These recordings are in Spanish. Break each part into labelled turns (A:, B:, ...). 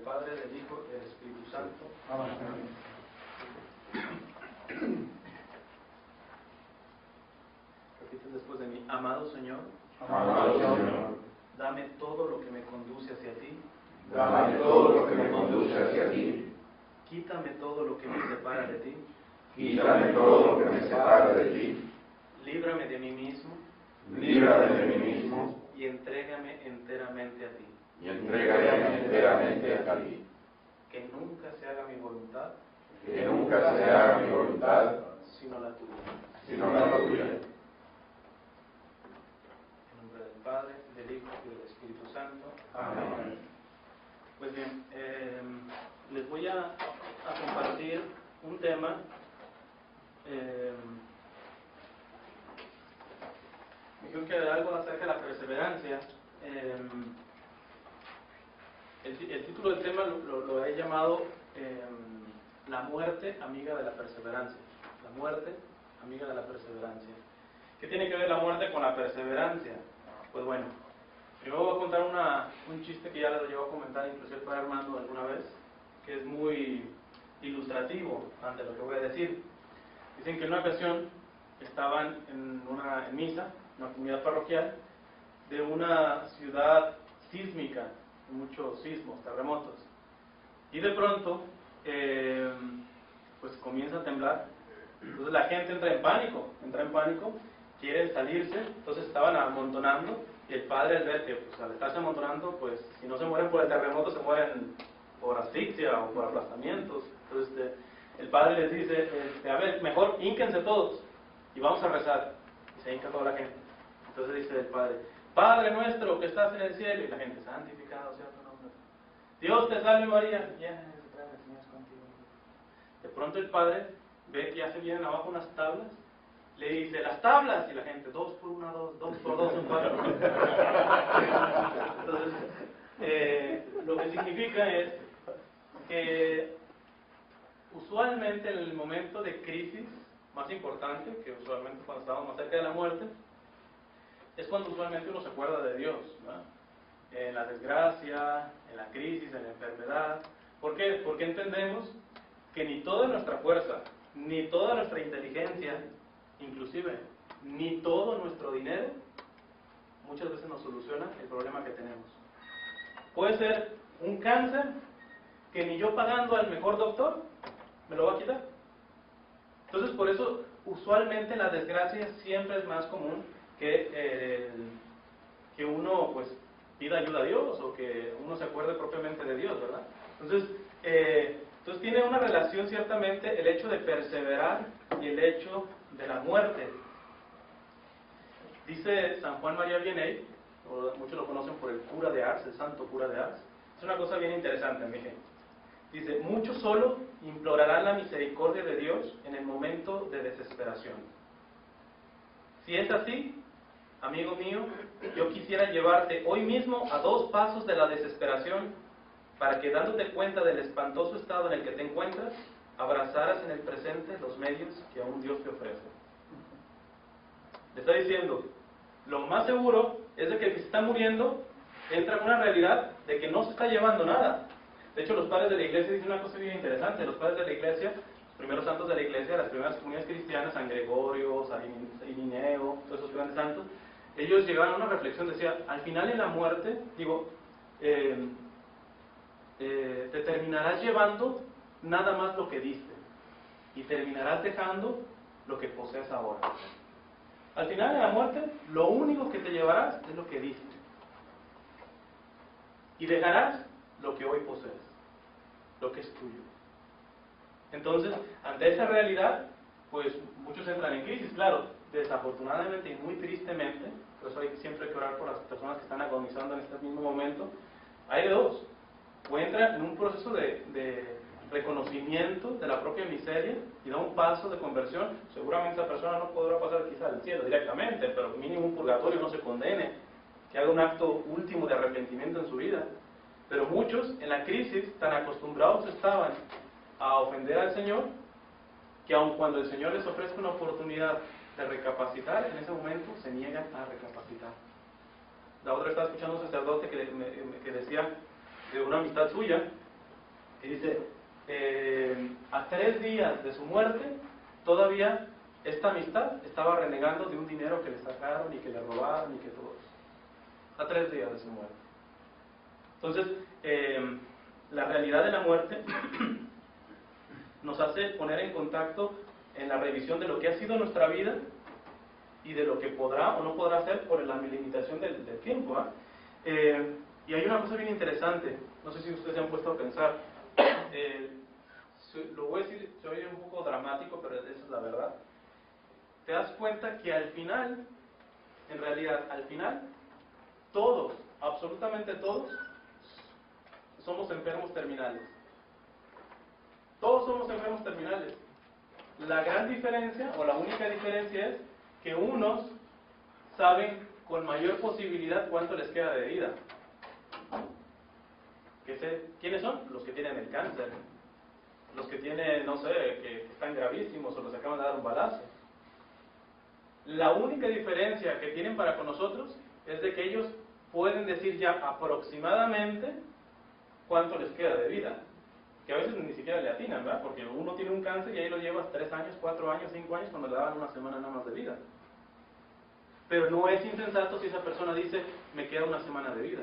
A: Padre, del Hijo y del Espíritu Santo.
B: Amén.
A: Repiten después de mí. Amado Señor,
B: Amado Señor,
A: dame todo lo que me conduce hacia ti.
B: dame todo lo que me conduce hacia ti.
A: Quítame todo lo que me separa de ti.
B: Quítame todo lo que me separa de ti.
A: Líbrame de mí mismo
B: Líbrame de mí mismo
A: y entrégame enteramente a ti.
B: y entrégame enteramente a ti.
A: Que nunca se haga mi voluntad,
B: Que nunca se haga mi voluntad,
A: sino la tuya.
B: sino la tuya.
A: En nombre del Padre, del Hijo y del Espíritu Santo.
B: Amén.
A: Pues bien, les voy a compartir un tema creo que algo acerca de la perseverancia. El título del tema lo he llamado La muerte amiga de la perseverancia. La muerte amiga de la perseverancia. ¿Qué tiene que ver la muerte con la perseverancia? Pues bueno, primero voy a contar un chiste que ya les llevo a comentar inclusive para Armando alguna vez, que es muy ilustrativo ante lo que voy a decir. Dicen que en una ocasión estaban en misa, una comunidad parroquial, de una ciudad sísmica, muchos sismos, terremotos. Y de pronto, pues comienza a temblar. Entonces la gente entra en pánico, quieren salirse, entonces estaban amontonando, y el padre al ver que pues, al estarse amontonando, pues si no se mueren por el terremoto, se mueren por asfixia o por aplastamientos. Entonces el padre les dice, a ver, mejor hínquense todos y vamos a rezar. Y se hinca toda la gente. Entonces dice el padre, Padre nuestro que estás en el cielo, y la gente, santificado sea tu nombre. Dios te salve María, llena eres de gracia, el Señor es contigo. De pronto el padre ve que ya se vienen abajo unas tablas, le dice, las tablas, y la gente, 2 por 1, 2, 2 por 2 son 4. Entonces, lo que significa es que usualmente en el momento de crisis más importante, que usualmente cuando estamos más cerca de la muerte, es cuando usualmente uno se acuerda de Dios, ¿no? En la desgracia, en la crisis, en la enfermedad. ¿Por qué? Porque entendemos que ni toda nuestra fuerza, ni toda nuestra inteligencia, inclusive, ni todo nuestro dinero, muchas veces nos soluciona el problema que tenemos. Puede ser un cáncer que ni yo pagando al mejor doctor me lo va a quitar. Entonces, por eso, usualmente la desgracia siempre es más común que uno pues pida ayuda a Dios o que uno se acuerde propiamente de Dios, ¿verdad? Entonces tiene una relación ciertamente el hecho de perseverar y el hecho de la muerte. Dice San Juan María Vianney, muchos lo conocen por el cura de Ars, el santo cura de Ars. Es una cosa bien interesante, mi gente. Dice, muchos solo implorarán la misericordia de Dios en el momento de desesperación. Si es así, amigo mío, yo quisiera llevarte hoy mismo a 2 pasos de la desesperación para que, dándote cuenta del espantoso estado en el que te encuentras, abrazaras en el presente los medios que aún Dios te ofrece. Le está diciendo, lo más seguro es de que el que se está muriendo entra en una realidad de que no se está llevando nada. De hecho, los padres de la iglesia dicen una cosa bien interesante. Los padres de la iglesia, los primeros santos de la iglesia, las primeras comunidades cristianas, San Gregorio, San Irineo, todos esos grandes santos, ellos llegaron a una reflexión, decía, al final en la muerte, te terminarás llevando nada más lo que diste y terminarás dejando lo que posees ahora. Al final en la muerte, lo único que te llevarás es lo que diste y dejarás lo que hoy posees, lo que es tuyo. Entonces, ante esa realidad, pues muchos entran en crisis, claro, desafortunadamente y muy tristemente, por eso siempre hay que orar por las personas que están agonizando en este mismo momento. Hay de dos: o entra en un proceso de reconocimiento de la propia miseria y da un paso de conversión. Seguramente esa persona no podrá pasar quizá al cielo directamente, pero mínimo un purgatorio, no se condene, que haga un acto último de arrepentimiento en su vida. Pero muchos en la crisis tan acostumbrados estaban a ofender al Señor, que aun cuando el Señor les ofrezca una oportunidad de recapacitar, en ese momento se niegan a recapacitar. La otra estaba escuchando a un sacerdote que decía de una amistad suya, Y dice, a 3 días de su muerte, todavía esta amistad estaba renegando de un dinero que le sacaron y que le robaron y que todo eso. A 3 días de su muerte. Entonces, la realidad de la muerte nos hace poner en contacto en la revisión de lo que ha sido nuestra vida y de lo que podrá o no podrá hacer por la limitación del tiempo. Y hay una cosa bien interesante, no sé si ustedes se han puesto a pensar, lo voy a decir, se oye un poco dramático, pero esa es la verdad. Te das cuenta que al final, en realidad, al final, todos, absolutamente todos, somos enfermos terminales. Todos somos enfermos terminales. La gran diferencia, o la única diferencia, es que unos saben con mayor posibilidad cuánto les queda de vida. ¿Quiénes son? Los que tienen el cáncer, los que tienen, no sé, que están gravísimos o los acaban de dar un balazo. La única diferencia que tienen para con nosotros es de que ellos pueden decir ya aproximadamente cuánto les queda de vida, que a veces ni siquiera le atinan, ¿verdad? Porque uno tiene un cáncer y ahí lo llevas 3 años, 4 años, 5 años, cuando le daban una semana nada más de vida. Pero no es insensato si esa persona dice, me queda una semana de vida.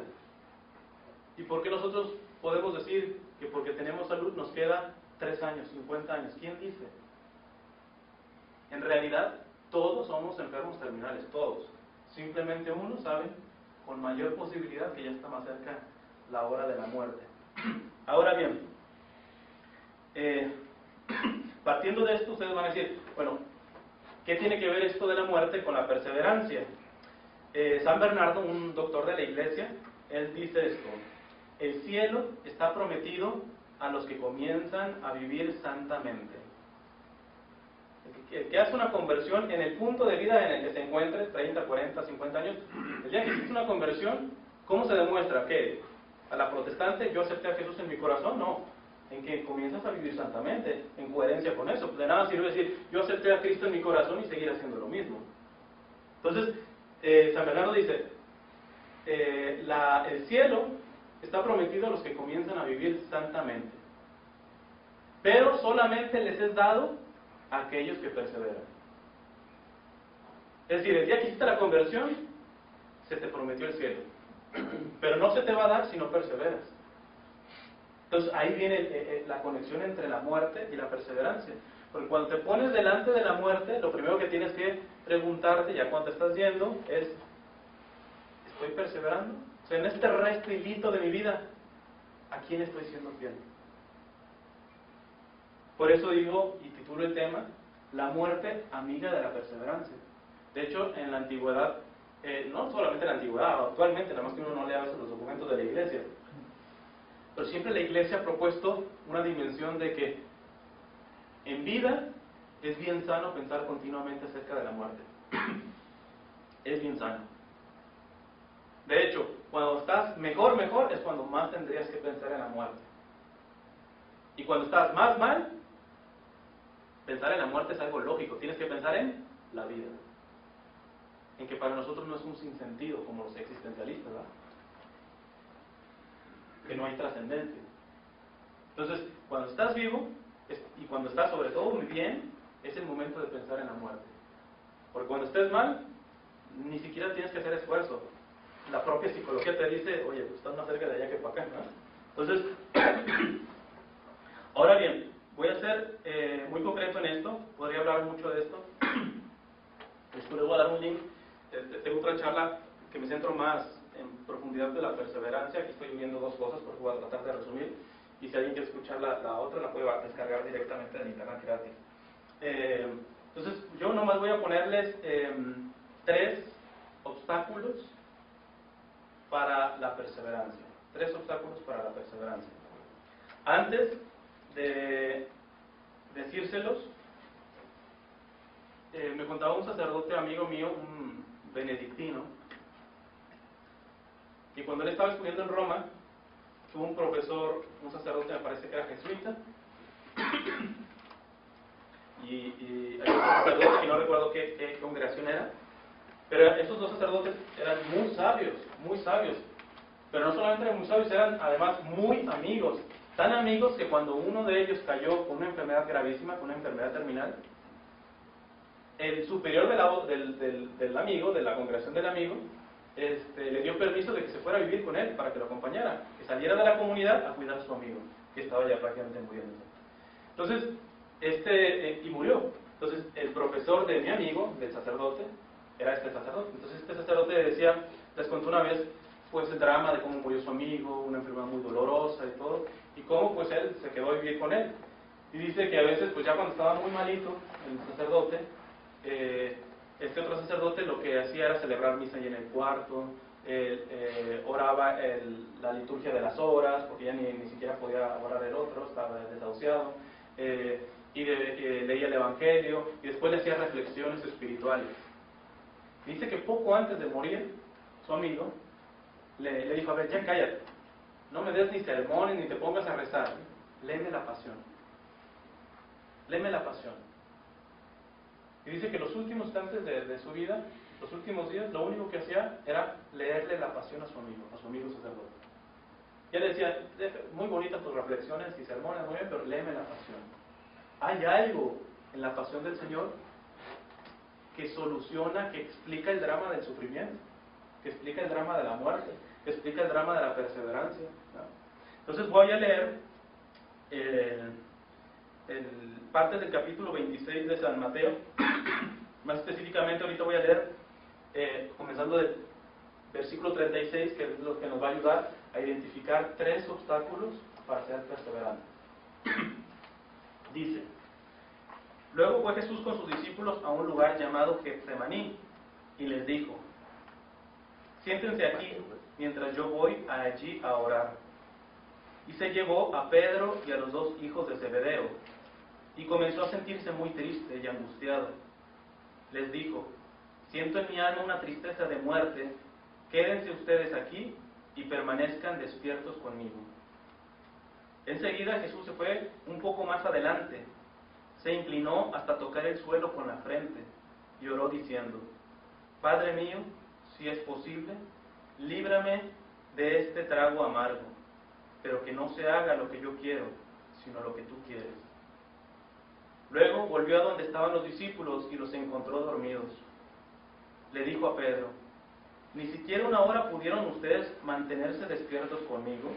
A: ¿Y por qué nosotros podemos decir que porque tenemos salud nos queda 3 años, 50 años? ¿Quién dice? En realidad, todos somos enfermos terminales, todos. Simplemente unos saben con mayor posibilidad que ya está más cerca la hora de la muerte. Ahora bien, partiendo de esto, ustedes van a decir, bueno, ¿qué tiene que ver esto de la muerte con la perseverancia? San Bernardo, un doctor de la iglesia, él dice esto: el cielo está prometido a los que comienzan a vivir santamente. El que hace una conversión en el punto de vida en el que se encuentre, 30, 40, 50 años, el día que hiciste una conversión, ¿cómo se demuestra? ¿Que a la protestante yo acepté a Jesús en mi corazón? No, en que comienzas a vivir santamente, en coherencia con eso. De nada sirve decir, yo acepté a Cristo en mi corazón y seguir haciendo lo mismo. Entonces, San Bernardo dice, el cielo está prometido a los que comienzan a vivir santamente, pero solamente les es dado a aquellos que perseveran. Es decir, el día que hiciste la conversión, se te prometió el cielo, pero no se te va a dar si no perseveras. Entonces ahí viene la conexión entre la muerte y la perseverancia. Porque cuando te pones delante de la muerte, lo primero que tienes que preguntarte, ya cuando te estás yendo, es, ¿estoy perseverando? O sea, en este resto y hito de mi vida, ¿a quién estoy siendo fiel? Por eso digo, y titulo el tema, la muerte amiga de la perseverancia. De hecho, en la antigüedad, no solamente en la antigüedad, actualmente, nada más que uno no lea a veces los documentos de la iglesia, pero siempre la iglesia ha propuesto una dimensión de que en vida es bien sano pensar continuamente acerca de la muerte. Es bien sano. De hecho, cuando estás mejor es cuando más tendrías que pensar en la muerte. Y cuando estás más mal, pensar en la muerte es algo lógico. Tienes que pensar en la vida. En que para nosotros no es un sinsentido como los existencialistas, ¿verdad? Que no hay trascendencia. Entonces, cuando estás vivo, y cuando estás sobre todo muy bien, es el momento de pensar en la muerte. Porque cuando estés mal, ni siquiera tienes que hacer esfuerzo. La propia psicología te dice, oye, pues estás más cerca de allá que para acá, ¿no? Entonces, ahora bien, voy a ser muy concreto en esto, podría hablar mucho de esto. Después les voy a dar un link. Tengo otra charla que me centro más en profundidad de la perseverancia. Aquí estoy viendo 2 cosas, porque voy a tratar de resumir. Y si alguien quiere escuchar la otra, la puede descargar directamente en internet gratis. Entonces, yo nomás voy a ponerles 3 obstáculos para la perseverancia. 3 obstáculos para la perseverancia. Antes de decírselos, me contaba un sacerdote amigo mío, un benedictino, que cuando él estaba estudiando en Roma, tuvo un profesor, un sacerdote, me parece que era jesuita, y hay otro sacerdote que no recuerdo qué congregación era, pero esos 2 sacerdotes eran muy sabios, pero no solamente eran muy sabios, eran además muy amigos, Tan amigos que cuando uno de ellos cayó con una enfermedad gravísima, con una enfermedad terminal, el superior del amigo, de la congregación del amigo, le dio permiso de que se fuera a vivir con él para que lo acompañara, que saliera de la comunidad a cuidar a su amigo, que estaba ya prácticamente muriendo. Entonces, y murió. Entonces, el profesor de mi amigo, del sacerdote, era este sacerdote. Entonces, este sacerdote decía, les contó una vez, pues el drama de cómo murió su amigo, una enfermedad muy dolorosa y todo, y cómo pues él se quedó a vivir con él. Y dice que a veces, pues ya cuando estaba muy malito, el sacerdote, este otro sacerdote lo que hacía era celebrar misa ahí en el cuarto, oraba la liturgia de las horas, porque ya ni siquiera podía orar el otro, estaba desahuciado, leía el Evangelio, y después le hacía reflexiones espirituales. Dice que poco antes de morir, su amigo le dijo, a ver, ya cállate, no me des ni sermones, ni te pongas a rezar, léeme la pasión. Léeme la pasión. Y dice que los últimos instantes de su vida, los últimos días, lo único que hacía era leerle la pasión a su amigo sacerdote. Y él decía, muy bonitas tus reflexiones y sermones, muy bien, pero léeme la pasión. Hay algo en la pasión del Señor que soluciona, que explica el drama del sufrimiento, que explica el drama de la muerte, que explica el drama de la perseverancia, ¿no? Entonces voy a leer partes del capítulo 26 de San Mateo. Más específicamente ahorita voy a leer comenzando del versículo 36, que es lo que nos va a ayudar a identificar 3 obstáculos para ser perseverantes. Dice: luego fue Jesús con sus discípulos a un lugar llamado Getsemaní y les dijo: siéntense aquí mientras yo voy allí a orar. Y se llevó a Pedro y a los 2 hijos de Zebedeo, y comenzó a sentirse muy triste y angustiado. Les dijo: siento en mi alma una tristeza de muerte, quédense ustedes aquí y permanezcan despiertos conmigo. Enseguida Jesús se fue un poco más adelante, se inclinó hasta tocar el suelo con la frente y oró diciendo: Padre mío, si es posible, líbrame de este trago amargo, pero que no se haga lo que yo quiero, sino lo que tú quieres. Luego volvió a donde estaban los discípulos y los encontró dormidos. Le dijo a Pedro: ¿ni siquiera una hora pudieron ustedes mantenerse despiertos conmigo?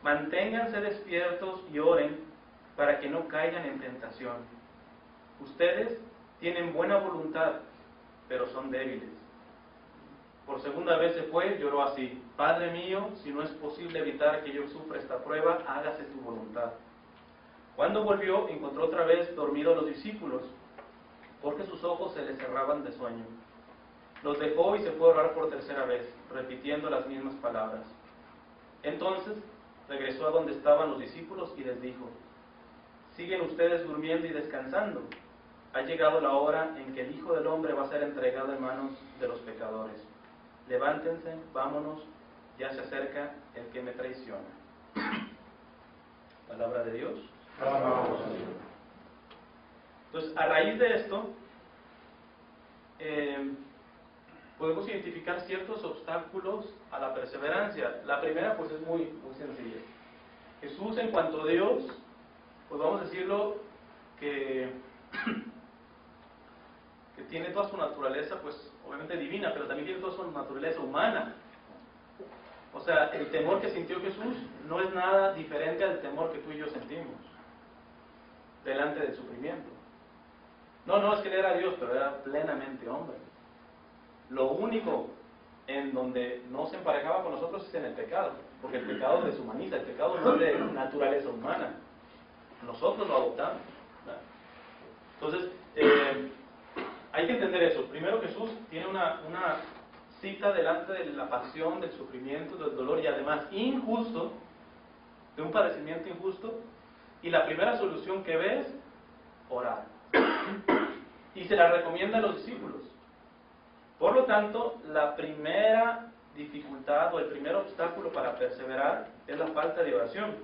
A: Manténganse despiertos y oren para que no caigan en tentación. Ustedes tienen buena voluntad, pero son débiles. Por segunda vez se fue y lloró así: Padre mío, si no es posible evitar que yo sufra esta prueba, hágase tu voluntad. Cuando volvió, encontró otra vez dormidos los discípulos, porque sus ojos se les cerraban de sueño. Los dejó y se fue a orar por tercera vez, repitiendo las mismas palabras. Entonces regresó a donde estaban los discípulos y les dijo: ¿siguen ustedes durmiendo y descansando? Ha llegado la hora en que el Hijo del Hombre va a ser entregado en manos de los pecadores. Levántense, vámonos, ya se acerca el que me traiciona. Palabra de Dios. Entonces, a raíz de esto, podemos identificar ciertos obstáculos a la perseverancia. La primera, pues, es muy sencilla. Jesús, en cuanto a Dios, pues vamos a decirlo, que tiene toda su naturaleza, pues, obviamente divina, pero también tiene toda su naturaleza humana. O sea, el temor que sintió Jesús no es nada diferente al temor que tú y yo sentimos delante del sufrimiento. No, es que él era Dios, pero era plenamente hombre. Lo único en donde no se emparejaba con nosotros es en el pecado, porque el pecado deshumaniza, el pecado no es de naturaleza humana. Nosotros lo adoptamos, ¿verdad? Entonces, hay que entender eso. Primero, Jesús tiene una cita delante de la pasión, del sufrimiento, del dolor y además injusto, de un padecimiento injusto, y la primera solución que ve es orar. Y se la recomienda a los discípulos. Por lo tanto, la primera dificultad o el primer obstáculo para perseverar es la falta de oración.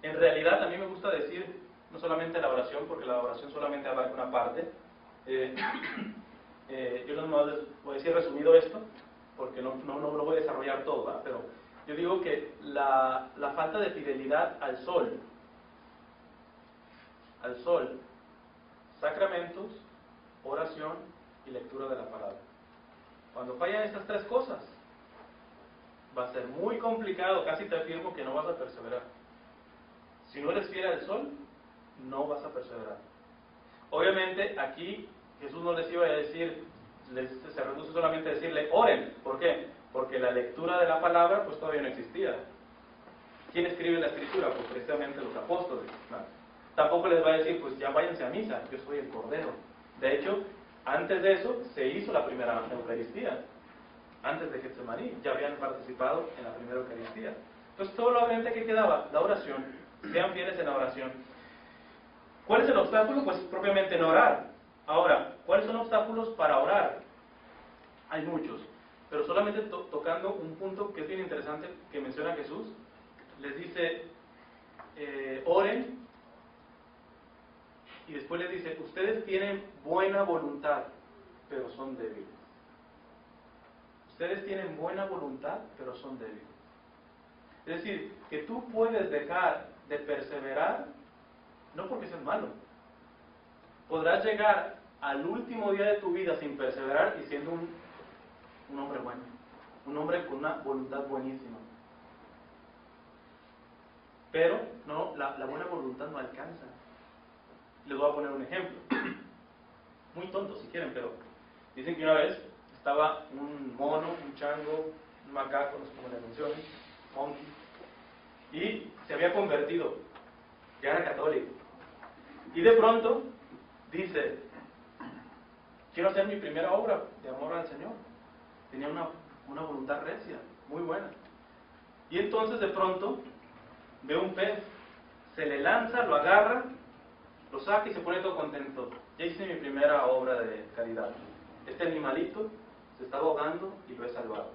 A: En realidad, a mí me gusta decir, no solamente la oración, porque la oración solamente abarca una parte. Yo no les voy a decir resumido esto, porque no lo voy a desarrollar todo, ¿verdad? Pero yo digo que la falta de fidelidad al sol, sacramentos, oración y lectura de la palabra. Cuando fallan estas tres cosas, va a ser muy complicado, casi te afirmo que no vas a perseverar. Si no eres fiel al sol, no vas a perseverar. Obviamente aquí Jesús no les iba a decir, se reduce solamente a decirle oren. ¿Por qué? Porque la lectura de la palabra pues todavía no existía. ¿Quién escribe la escritura? Pues precisamente los apóstoles, ¿no? Tampoco les va a decir, pues ya váyanse a misa, yo soy el Cordero. De hecho, antes de eso se hizo la primera Eucaristía. Antes de Getsemaní ya habían participado en la primera Eucaristía. Entonces solamente que quedaba la oración. Sean fieles en la oración. ¿Cuál es el obstáculo? Pues propiamente en orar. Ahora, ¿cuáles son obstáculos para orar? Hay muchos, pero solamente tocando un punto que es bien interesante que menciona Jesús. Les dice, oren, y después les dice, ustedes tienen buena voluntad, pero son débiles. Ustedes tienen buena voluntad, pero son débiles. Es decir, que tú puedes dejar de perseverar, no porque seas malo. Podrás llegar al último día de tu vida sin perseverar y siendo un hombre bueno, un hombre con una voluntad buenísima. Pero no, la buena voluntad no alcanza. Les voy a poner un ejemplo, muy tonto si quieren, pero dicen que una vez estaba un mono, un chango, un macaco, no sé cómo le mencionen, monkey, y se había convertido, ya era católico, y de pronto dice, quiero hacer mi primera obra de amor al Señor. Tenía una voluntad recia, muy buena, y entonces de pronto ve un pez, se le lanza, lo agarra, lo saca y se pone todo contento. Ya hice mi primera obra de caridad. Este animalito se estaba ahogando y lo he salvado.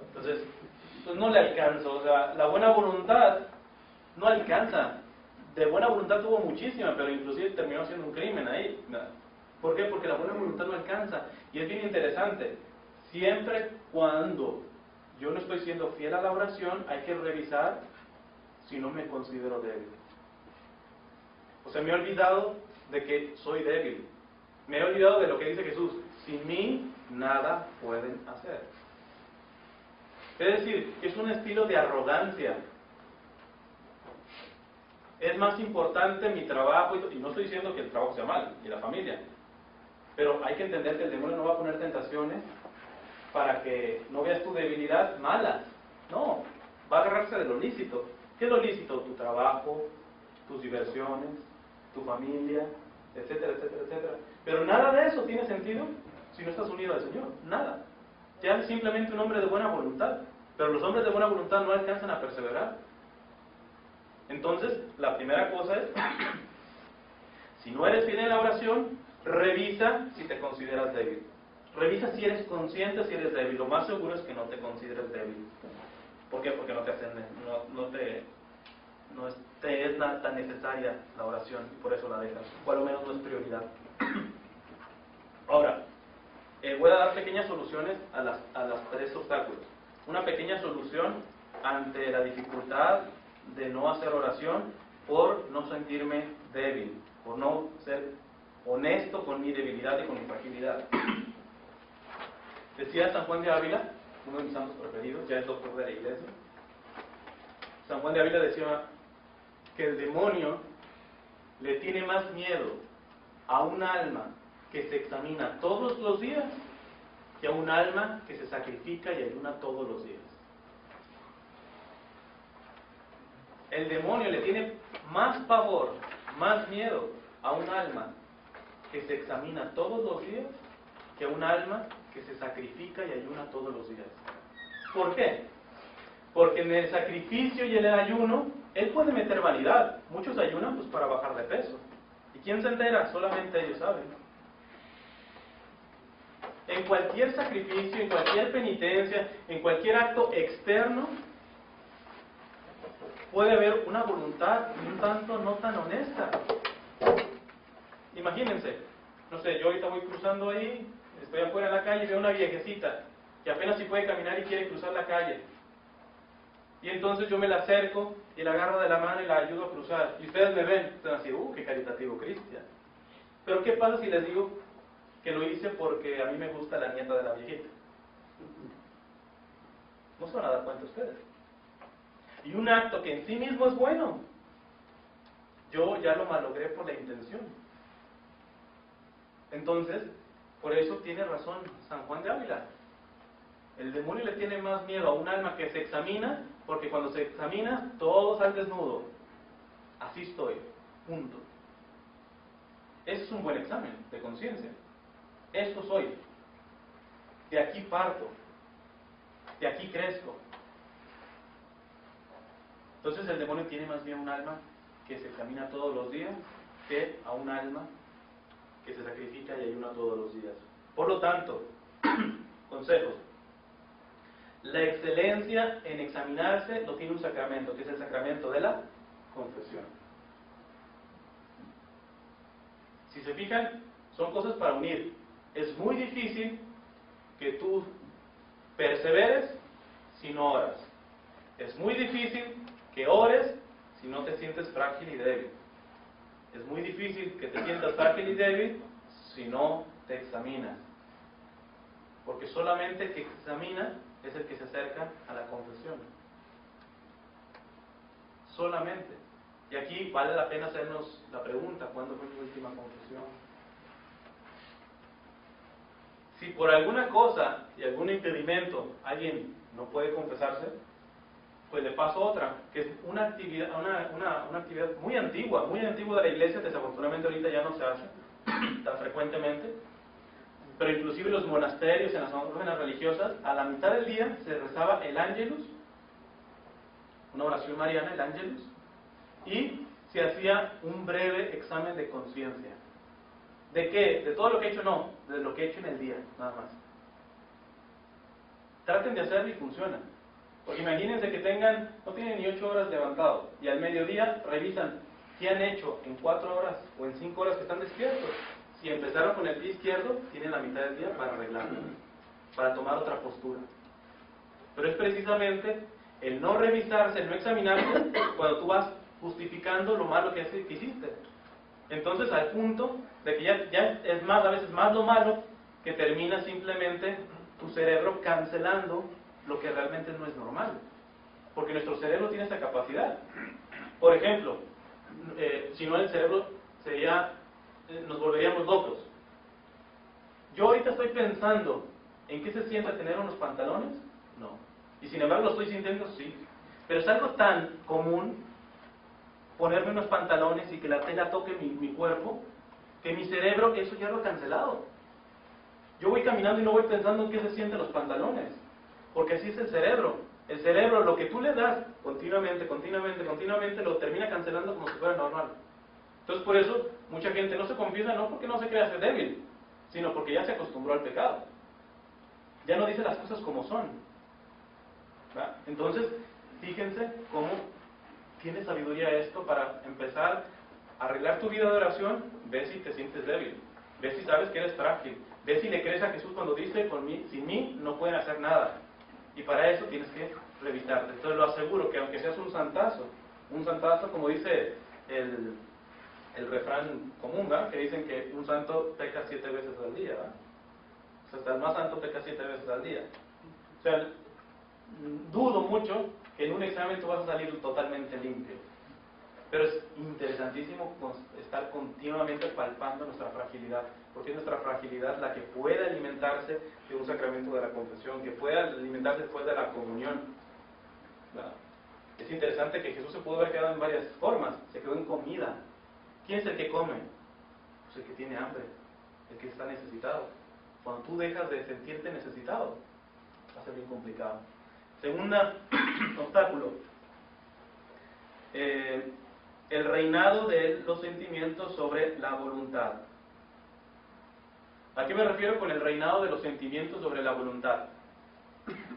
A: Entonces, pues no le alcanzó. O sea, la buena voluntad no alcanza. De buena voluntad tuvo muchísima, pero inclusive terminó siendo un crimen ahí. ¿Por qué? Porque la buena voluntad no alcanza. Y es bien interesante. Siempre cuando yo no estoy siendo fiel a la oración, hay que revisar si no me considero débil. O sea, me he olvidado de que soy débil. Me he olvidado de lo que dice Jesús. Sin mí, nada pueden hacer. Es decir, es un estilo de arrogancia. Es más importante mi trabajo, y no estoy diciendo que el trabajo sea mal, y la familia. Pero hay que entender que el demonio no va a poner tentaciones para que no veas tu debilidad mala. No, va a agarrarse de lo lícito. ¿Qué es lo lícito? Tu trabajo, tus diversiones, tu familia, etcétera, etcétera, etcétera. Pero nada de eso tiene sentido si no estás unido al Señor. Nada. Ya eres simplemente un hombre de buena voluntad. Pero los hombres de buena voluntad no alcanzan a perseverar. Entonces, la primera cosa es, si no eres fiel en la oración, revisa si te consideras débil. Revisa si eres consciente si eres débil. Lo más seguro es que no te consideres débil. ¿Por qué? Porque no te hacen, no te es tan necesaria la oración y por eso la dejas. O a lo menos no es prioridad. Ahora, voy a dar pequeñas soluciones a las tres obstáculos. Una pequeña solución ante la dificultad de no hacer oración por no sentirme débil, por no ser honesto con mi debilidad y con mi fragilidad. Decía San Juan de Ávila, uno de mis santos preferidos, ya es doctor de la iglesia. San Juan de Ávila decía que el demonio le tiene más miedo a un alma que se examina todos los días que a un alma que se sacrifica y ayuna todos los días. El demonio le tiene más pavor, más miedo a un alma que se examina todos los días que a un alma que se sacrifica y ayuna todos los días. ¿Por qué? Porque en el sacrificio y en el ayuno, él puede meter vanidad. Muchos ayunan pues para bajar de peso. ¿Y quién se entera? Solamente ellos saben. En cualquier sacrificio, en cualquier penitencia, en cualquier acto externo, puede haber una voluntad un tanto no tan honesta. Imagínense, no sé, yo ahorita voy cruzando ahí, estoy afuera en la calle y veo una viejecita que apenas si puede caminar y quiere cruzar la calle. Y entonces yo me la acerco y la agarro de la mano y la ayudo a cruzar. Y ustedes me ven, están así, qué caritativo Cristian. Pero ¿qué pasa si les digo que lo hice porque a mí me gusta la nieta de la viejita? No se van a dar cuenta ustedes. Y un acto que en sí mismo es bueno, yo ya lo malogré por la intención. Entonces, por eso tiene razón San Juan de Ávila. El demonio le tiene más miedo a un alma que se examina, porque cuando se examina, todo sale desnudo. Así estoy, punto. Ese es un buen examen de conciencia. Esto soy. De aquí parto. De aquí crezco. Entonces el demonio tiene más bien un alma que se examina todos los días que a un alma que se sacrifica y ayuna todos los días. Por lo tanto, consejos. La excelencia en examinarse lo tiene un sacramento, que es el sacramento de la confesión. Si se fijan, son cosas para unir. Es muy difícil que tú perseveres si no oras. Es muy difícil que ores si no te sientes frágil y débil. Es muy difícil que te sientas frágil y débil si no te examinas. Porque solamente el que examina es el que se acerca a la confesión. Solamente. Y aquí vale la pena hacernos la pregunta, ¿cuándo fue tu última confesión? Si por alguna cosa y algún impedimento alguien no puede confesarse, pues le paso otra, que es una actividad, una actividad muy antigua de la iglesia, desafortunadamente ahorita ya no se hace tan frecuentemente, pero inclusive los monasterios, en las órdenes religiosas, a la mitad del día se rezaba el Ángelus, una oración mariana, el Ángelus, y se hacía un breve examen de conciencia. ¿De qué? ¿De todo lo que he hecho? No, de lo que he hecho en el día, nada más. Traten de hacerlo y funciona. Porque imagínense que no tienen ni 8 horas levantado, y al mediodía revisan qué han hecho en 4 horas o en 5 horas que están despiertos. Si empezaron con el pie izquierdo, tienen la mitad del día para arreglarlo, para tomar otra postura. Pero es precisamente el no revisarse, el no examinarse, cuando tú vas justificando lo malo que hiciste. Entonces, al punto de que ya es más, a veces más lo malo, que termina simplemente tu cerebro cancelando lo que realmente no es normal. Porque nuestro cerebro tiene esa capacidad. Por ejemplo, si no el cerebro nos volveríamos locos. Yo ahorita estoy pensando en qué se siente tener unos pantalones, no. Y sin embargo lo estoy sintiendo, sí. Pero es algo tan común ponerme unos pantalones y que la tela toque mi cuerpo, que mi cerebro eso ya lo ha cancelado. Yo voy caminando y no voy pensando en qué se sienten los pantalones, porque así es el cerebro. El cerebro, lo que tú le das continuamente, lo termina cancelando como si fuera normal. Entonces por eso mucha gente no se confiesa, no porque no se crea ser débil, sino porque ya se acostumbró al pecado. Ya no dice las cosas como son. ¿Va? Entonces, fíjense cómo tiene sabiduría esto para empezar a arreglar tu vida de oración. Ve si te sientes débil, ve si sabes que eres frágil, ve si le crees a Jesús cuando dice, sin mí no pueden hacer nada. Y para eso tienes que revisarte. Entonces lo aseguro que aunque seas un santazo como dice el refrán común, ¿verdad? Que dicen que un santo peca 7 veces al día, ¿verdad? O sea, hasta el más santo peca 7 veces al día. O sea, dudo mucho que en un examen tú vas a salir totalmente limpio. Pero es interesantísimo estar continuamente palpando nuestra fragilidad, porque es nuestra fragilidad la que puede alimentarse de un sacramento de la confesión, que puede alimentarse después de la comunión. ¿Verdad? Es interesante que Jesús se pudo haber quedado en varias formas. Se quedó en comida. ¿Quién es el que come? Pues el que tiene hambre, el que está necesitado. Cuando tú dejas de sentirte necesitado, va a ser bien complicado. Segundo obstáculo, el reinado de los sentimientos sobre la voluntad. ¿A qué me refiero con el reinado de los sentimientos sobre la voluntad?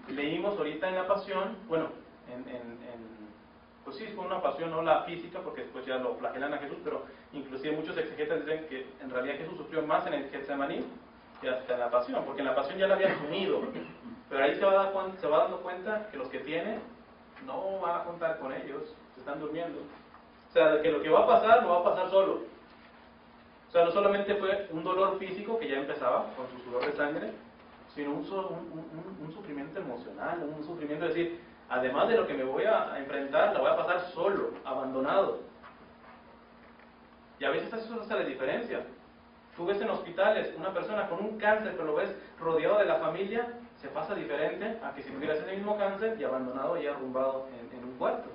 A: Leímos ahorita en la pasión, bueno, pues sí, fue una pasión, no la física, porque después ya lo flagelan a Jesús, pero inclusive muchos exegetas dicen que en realidad Jesús sufrió más en el Getsemaní que hasta en la pasión, porque en la pasión ya la había asumido, pero ahí se va dando cuenta que los que tiene no va a contar con ellos, se están durmiendo. O sea, de que lo que va a pasar, no va a pasar solo. O sea, no solamente fue un dolor físico que ya empezaba con su sudor de sangre, sino un sufrimiento emocional, un sufrimiento de decir, además de lo que me voy a enfrentar, la voy a pasar solo, abandonado. Y a veces eso hace la diferencia. Tú ves en hospitales una persona con un cáncer, pero lo ves rodeado de la familia, se pasa diferente a que si tuvieras ese mismo cáncer y abandonado y arrumbado en un cuarto.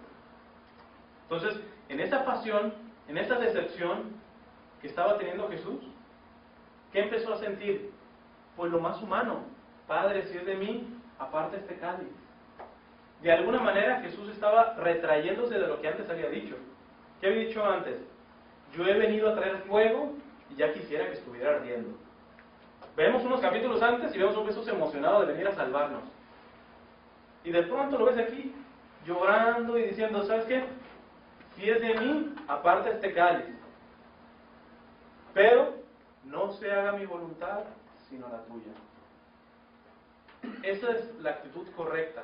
A: Entonces, en esa pasión, en esa decepción que estaba teniendo Jesús, ¿qué empezó a sentir? Pues lo más humano. Padre, si es de mí, aparta este cáliz. De alguna manera Jesús estaba retrayéndose de lo que antes había dicho. ¿Qué había dicho antes? Yo he venido a traer fuego y ya quisiera que estuviera ardiendo. Vemos unos capítulos antes y vemos a un Jesús emocionado de venir a salvarnos. Y de pronto lo ves aquí, llorando y diciendo, ¿sabes qué? Si es de mí, aparta este cáliz. Pero no se haga mi voluntad, sino la tuya. Esa es la actitud correcta.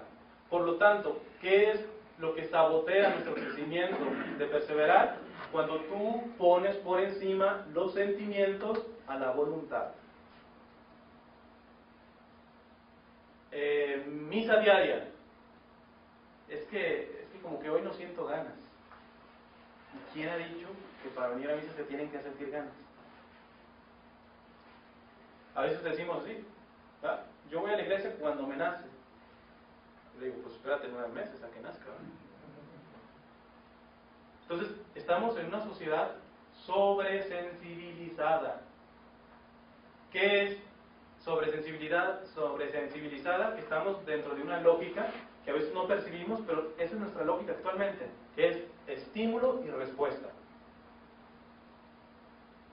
A: Por lo tanto, ¿qué es lo que sabotea nuestro crecimiento de perseverar? Cuando tú pones por encima los sentimientos a la voluntad. Misa diaria. Es que como que hoy no siento ganas. ¿Quién ha dicho que para venir a misa se tienen que sentir ganas? A veces decimos así, ¿verdad? Yo voy a la iglesia cuando me nace. Le digo, pues espérate 9 meses a que nazca, ¿verdad? Entonces, estamos en una sociedad sobresensibilizada. ¿Qué es sobresensibilizada? Que estamos dentro de una lógica que a veces no percibimos, pero esa es nuestra lógica actualmente, que es estímulo y respuesta.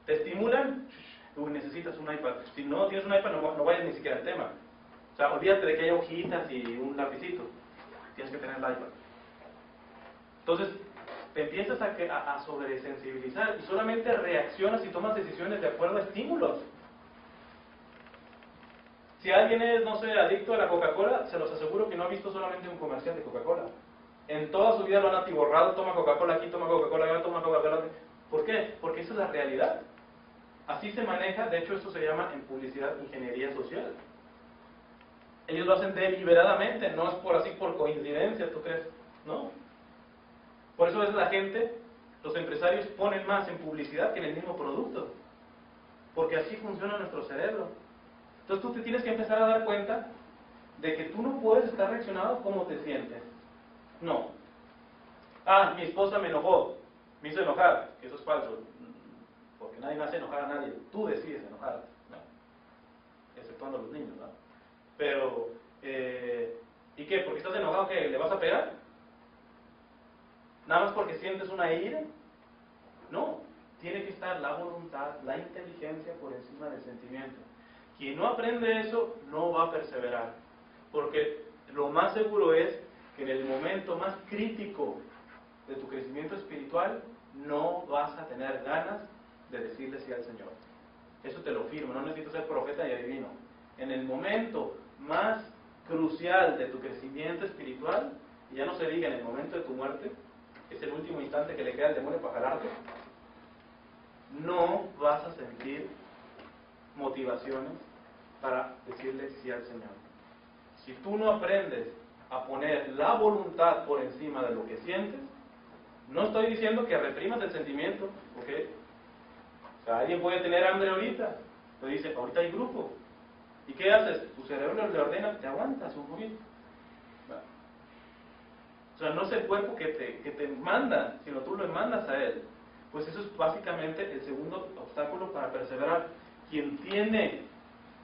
A: Te estimulan, tú necesitas un iPad. Si no tienes un iPad, no vayas ni siquiera al tema. O sea, olvídate de que haya hojitas y un lapicito. Tienes que tener el iPad. Entonces, te empiezas a sobresensibilizar y solamente reaccionas y tomas decisiones de acuerdo a estímulos. Si alguien es, no sé, adicto a la Coca-Cola, se los aseguro que no ha visto solamente un comercial de Coca-Cola. En toda su vida lo han atiborrado, toma Coca-Cola aquí, toma Coca-Cola allá, toma Coca-Cola. ¿Por qué? Porque esa es la realidad. Así se maneja, de hecho esto se llama en publicidad ingeniería social. Ellos lo hacen deliberadamente, no es por así por coincidencia, ¿tú crees? No. Por eso es la gente, los empresarios ponen más en publicidad que en el mismo producto. Porque así funciona nuestro cerebro. Entonces tú te tienes que empezar a dar cuenta de que tú no puedes estar reaccionado como te sientes. No. Ah, mi esposa me enojó, me hizo enojar, que eso es falso. Porque nadie me hace enojar a nadie. Tú decides enojarte, ¿no? Exceptuando a los niños, ¿no? Pero, ¿y qué? ¿Porque estás enojado qué? ¿Le vas a pegar? ¿Nada más porque sientes una ira? No. Tiene que estar la voluntad, la inteligencia por encima del sentimiento. Quien no aprende eso no va a perseverar. Porque lo más seguro es que en el momento más crítico de tu crecimiento espiritual no vas a tener ganas de decirle sí al Señor. Eso te lo firmo, no necesito ser profeta y adivino. En el momento más crucial de tu crecimiento espiritual, y ya no se diga en el momento de tu muerte, es el último instante que le queda al demonio para jalarte, no vas a sentir motivaciones para decirle sí al Señor. Si tú no aprendes a poner la voluntad por encima de lo que sientes, no estoy diciendo que reprimas el sentimiento, ¿ok? O sea, alguien puede tener hambre ahorita, te dice, ahorita hay grupo. ¿Y qué haces? Tu cerebro le ordena, te aguantas un poquito. O sea, no es el cuerpo que te manda, sino tú lo mandas a él. Pues eso es básicamente el segundo obstáculo para perseverar. Quien tiene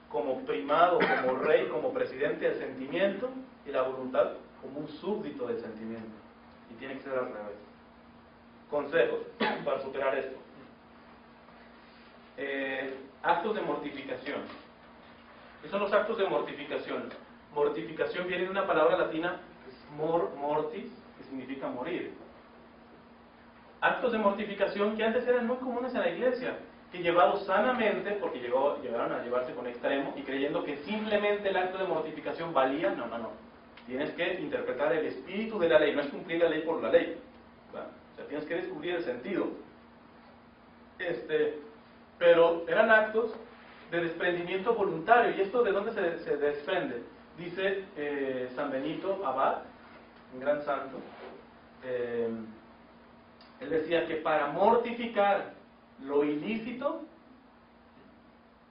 A: como primado, como rey, como presidente el sentimiento y la voluntad como un súbdito del sentimiento. Y tiene que ser al revés. Consejos para superar esto. Actos de mortificación. ¿Qué son los actos de mortificación? Mortificación viene de una palabra latina que es mortis, que significa morir. Actos de mortificación que antes eran muy comunes en la iglesia, que llevados sanamente, porque llegaron a llevarse con extremo, y creyendo que simplemente el acto de mortificación valía, no. Tienes que interpretar el espíritu de la ley, no es cumplir la ley por la ley, ¿verdad? O sea, tienes que descubrir el sentido. Pero eran actos de desprendimiento voluntario. ¿Y esto de dónde se desprende? Dice San Benito Abad, un gran santo, él decía que para mortificar lo ilícito,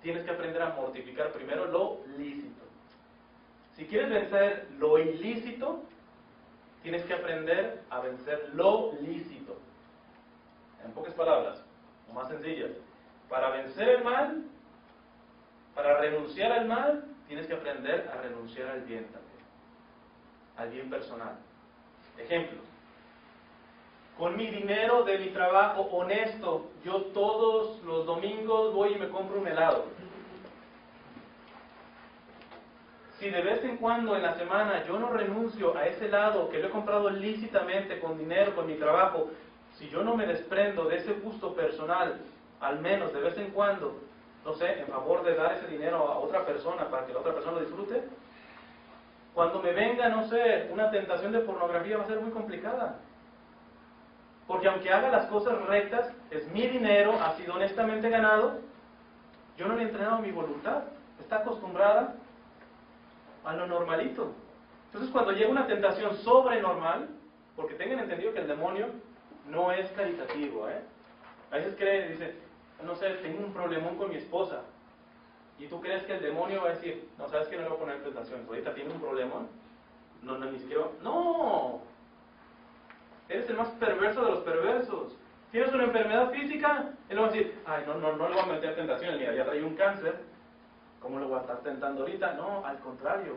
A: tienes que aprender a mortificar primero lo lícito. Si quieres vencer lo ilícito, tienes que aprender a vencer lo lícito. En pocas palabras, o más sencillas, para vencer el mal, para renunciar al mal, tienes que aprender a renunciar al bien también, al bien personal. Ejemplo, con mi dinero de mi trabajo honesto, yo todos los domingos voy y me compro un helado. Si de vez en cuando en la semana yo no renuncio a ese helado que lo he comprado lícitamente con dinero, con mi trabajo, si yo no me desprendo de ese gusto personal, al menos de vez en cuando, no sé, en favor de dar ese dinero a otra persona para que la otra persona lo disfrute, cuando me venga, no sé, una tentación de pornografía va a ser muy complicada. Porque aunque haga las cosas rectas, es mi dinero, ha sido honestamente ganado, yo no le he entrenado mi voluntad, está acostumbrada a lo normalito. Entonces cuando llega una tentación sobrenormal, porque tengan entendido que el demonio no es caritativo, a veces cree, dice, no sé, tengo un problemón con mi esposa, y tú crees que el demonio va a decir, no, sabes que no le voy a poner tentación, ahorita tiene un problemón, no, ni siquiera, no, eres el más perverso de los perversos. Tienes una enfermedad física, él va a decir, ay, no le voy a meter tentación, mira, ya trae un cáncer, ¿cómo le voy a estar tentando ahorita? No, al contrario.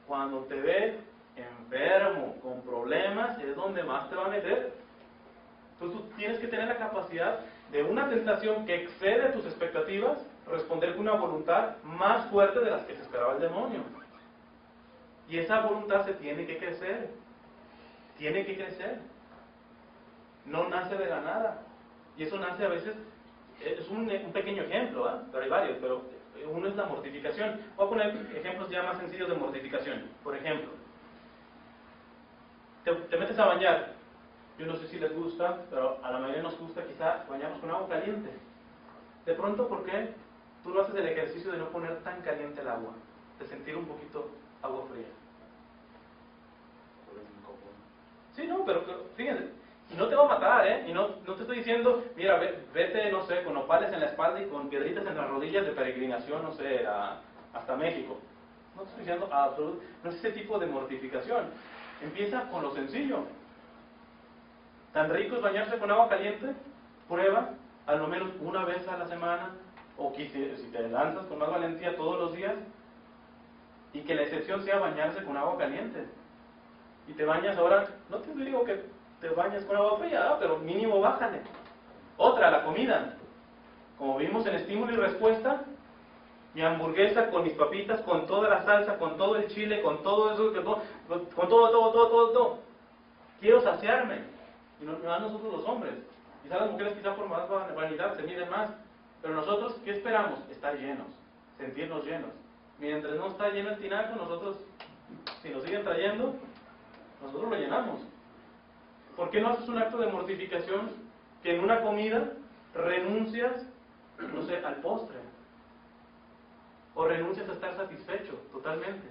A: Cuando te ve enfermo, con problemas, es donde más te va a meter. Entonces tú tienes que tener la capacidad de una tentación que excede tus expectativas, responder con una voluntad más fuerte de las que se esperaba el demonio. Y esa voluntad se tiene que crecer. Tiene que crecer. No nace de la nada. Y eso nace a veces, es un pequeño ejemplo, pero hay varios, pero uno es la mortificación. Voy a poner ejemplos ya más sencillos de mortificación. Por ejemplo, te metes a bañar. Yo no sé si les gusta, pero a la mayoría nos gusta quizá bañarnos con agua caliente. De pronto, ¿por qué tú no haces el ejercicio de no poner tan caliente el agua? De sentir un poquito agua fría. Sí, no, pero fíjense, y no te va a matar, y no te estoy diciendo, mira, vete, no sé, con opales en la espalda y con piedritas en las rodillas de peregrinación, no sé, hasta México. No te estoy diciendo no es ese tipo de mortificación. Empieza con lo sencillo. Tan rico es bañarse con agua caliente, prueba, al lo menos una vez a la semana, o si te lanzas con más valentía todos los días, y que la excepción sea bañarse con agua caliente. Y te bañas ahora, no te digo que te bañas con agua fría, pero mínimo bájale. Otra, la comida. Como vimos en estímulo y respuesta, mi hamburguesa con mis papitas, con toda la salsa, con todo el chile, con todo eso, con todo. Quiero saciarme. Y no nosotros los hombres. Quizás las mujeres quizás por más vanidad se miden más. Pero nosotros, ¿qué esperamos? Estar llenos, sentirnos llenos. Mientras no está lleno el tinaco, nosotros, si nos siguen trayendo, nosotros lo llenamos. ¿Por qué no haces un acto de mortificación que en una comida renuncias, no sé, al postre? O renuncias a estar satisfecho totalmente.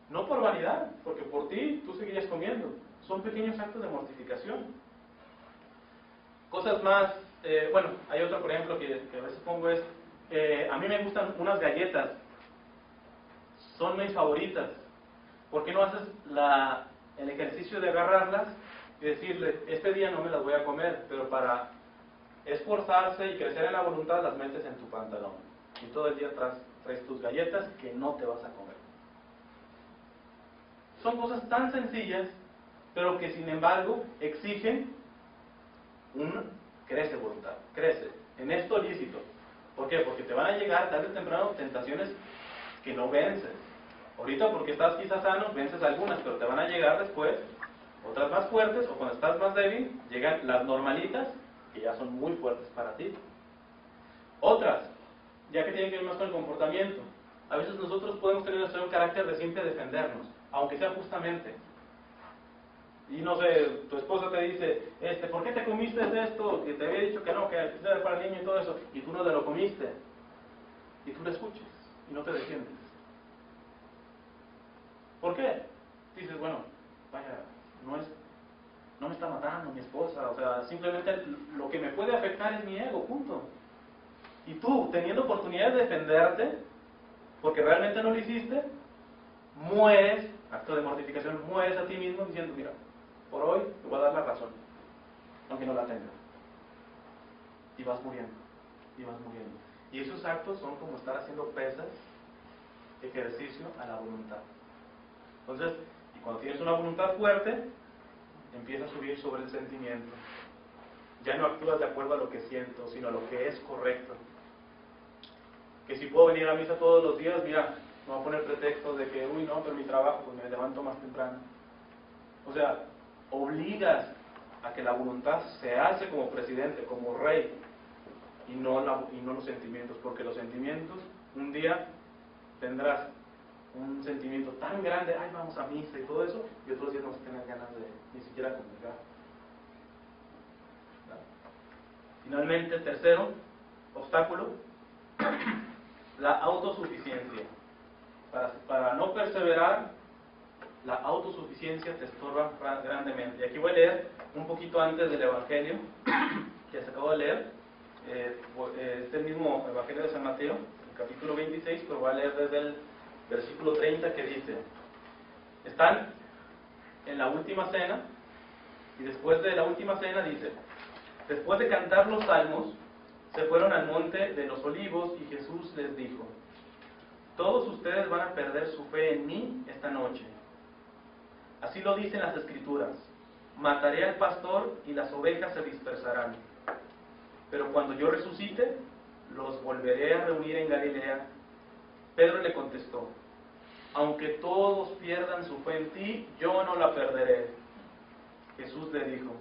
A: No por vanidad, porque por ti tú seguirías comiendo. Son pequeños actos de mortificación. Cosas más, bueno, hay otro por ejemplo que a veces pongo es, a mí me gustan unas galletas, son mis favoritas. ¿Por qué no haces el ejercicio de agarrarlas y decirle, este día no me las voy a comer, pero para esforzarse y crecer en la voluntad las metes en tu pantalón? Y todo el día traes tus galletas que no te vas a comer. Son cosas tan sencillas, pero que sin embargo exigen crece voluntad, crece. En esto lícito. ¿Por qué? Porque te van a llegar tarde o temprano tentaciones que no vences. Ahorita porque estás quizás sano, vences algunas, pero te van a llegar después otras más fuertes, o cuando estás más débil, llegan las normalitas, que ya son muy fuertes para ti. Otras, ya que tienen que ver más con el comportamiento. a veces nosotros podemos tener un carácter de siempre defendernos, aunque sea justamente. Y no sé, tu esposa te dice, ¿por qué te comiste de esto? Que te había dicho que no, que era para el niño y todo eso, y tú no te lo comiste. Y tú lo escuchas y no te defiendes. ¿Por qué? Dices, bueno, vaya, no me está matando mi esposa, o sea, simplemente lo que me puede afectar es mi ego, punto. Y tú, teniendo oportunidad de defenderte, porque realmente no lo hiciste, mueres, acto de mortificación, mueres a ti mismo diciendo, mira, por hoy te voy a dar la razón, aunque no la tenga. Y vas muriendo, y vas muriendo. Y esos actos son como estar haciendo pesas, ejercicio a la voluntad. Entonces, y cuando tienes una voluntad fuerte, empieza a subir sobre el sentimiento. Ya no actúas de acuerdo a lo que siento, sino a lo que es correcto. Que si puedo venir a misa todos los días, mira, no voy a poner pretextos de que, uy, no, pero mi trabajo, pues me levanto más temprano. O sea, obligas a que la voluntad se hace como presidente, como rey, y no los sentimientos, porque los sentimientos, un día tendrás un sentimiento tan grande, ay, vamos a misa y todo eso, y otros días no vas a tener ganas de ni siquiera comulgar. Finalmente, el tercero obstáculo, la autosuficiencia. Para no perseverar, la autosuficiencia te estorba grandemente. Y aquí voy a leer un poquito antes del Evangelio que se acabó de leer. Es el mismo Evangelio de San Mateo, el capítulo 26, pero voy a leer desde el versículo 30 que dice: están en la última cena, y después de la última cena dice: después de cantar los salmos, se fueron al monte de los olivos, y Jesús les dijo: todos ustedes van a perder su fe en mí esta noche. Así lo dicen las Escrituras: mataré al pastor y las ovejas se dispersarán. Pero cuando yo resucite, los volveré a reunir en Galilea. Pedro le contestó: aunque todos pierdan su fe en ti, yo no la perderé. Jesús le dijo: